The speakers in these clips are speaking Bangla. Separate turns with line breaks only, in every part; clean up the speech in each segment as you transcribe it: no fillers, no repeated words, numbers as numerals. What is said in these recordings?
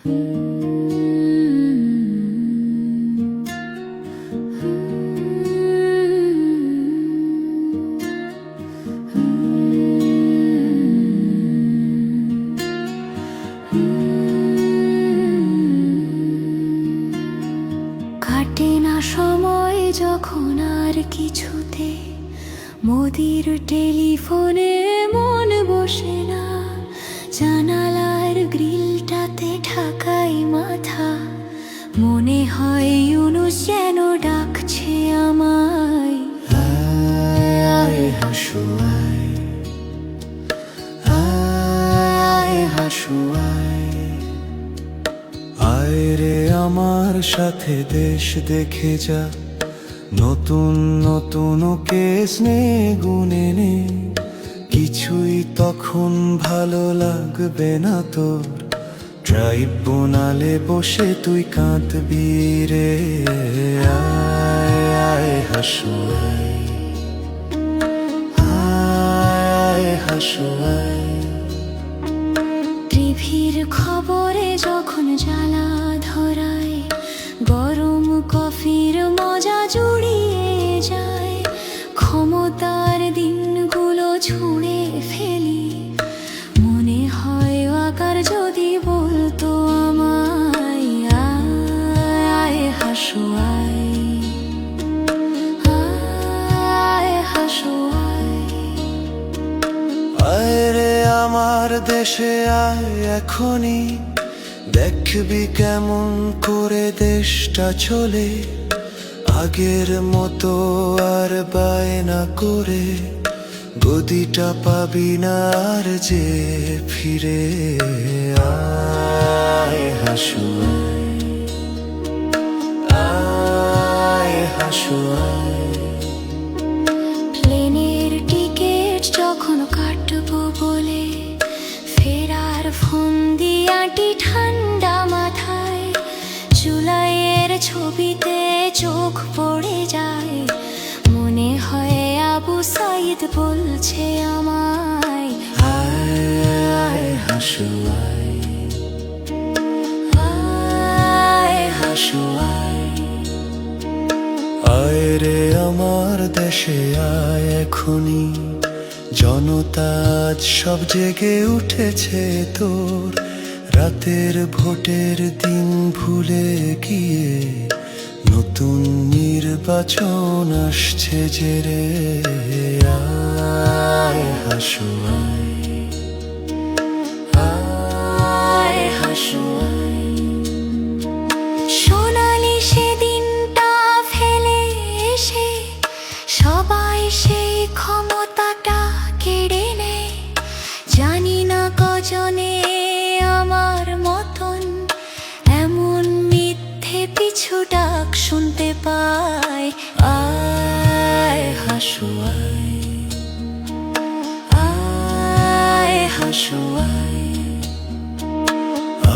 কাটে না সময় যখন আর কিছুতে, মোদির টেলিফোনে মন বসে না, জানালার গ্রিলটাতে ঢাকাই মাথা, মনে হয় ইউনুস যেন ডাকছে আমায়।
আয় আয় হাসু আয়, আয় হাসু আয়, আয় রে আমার সাথে দেশ দেখে যা, নতুন নতুন কেস নে গুনে নে, কিছুই তখন ভালো লাগবে না তোর, ট্রাইব্যুনালে বসে তুই কাঁদবি রে। আয় আয় হাসু আয়, আয় হাসু আয়,
টিভির খবরে যখন জ্বালা ধরায়, গরম কফির মজা জুড়িয়ে যায়, ক্ষমতার দিনগুলো ছুঁড়ে ফেলি, মনে হয় আকার যদি বলতো আমায়। আয় আয় হাসু আয়, আয় হাসু আয়,
আয় রে আমার দেশে আয় এখনই, দেখবি কেমন করে দেশটা চলে, আগের মতো আর বায়না করে গদিটা পাবি না আর যে ফিরে। আয় হাসু আয়, আয় হাসু আয়,
প্লেনের টিকিট যখন কাটবো বলে, ফেরার ফন্দিয়াটি ঠান্ডা মাথায়, জুলাইয়ের ছবিতে চোখ পড়ে যায়, মনে হয় আবু সাইদ বলছে আমায়।
আয় আয় হাসু আয়,
আয়
হাসু আয়, আয় রে আমার দেশে আয় এখনই, জনতা আজ সব জেগে উঠেছে তোর, রাতের ভোটের দিন ভুলে গিয়ে নতুন নির্বাচন আসছে যে রে। আয় হাসু আয়, আয় হাসু আয়,
সোনালি সেদিনটা ফেলে এসে সবাই সেই ক্ষমতাটা কেড়ে নেয়, জানি না কজনে আমার মতন এমন মিথ্যে পিছু ডাক শুনতে পায়। আয় হাসু আয়, আয় হাসু আয়,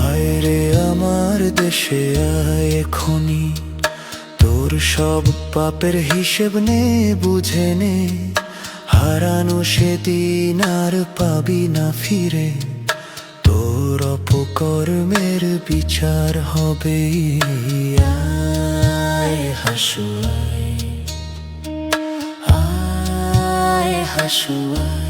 আয় রে আমার দেশে আয় এখনই, তোর সব পাপের হিসেব নে বুঝে নে, হারানো সেদিন আর পাবি না ফিরে, তোর অপকর্মের বিচার হবে। আয় হাসু আয়, আয় হাসু আয়।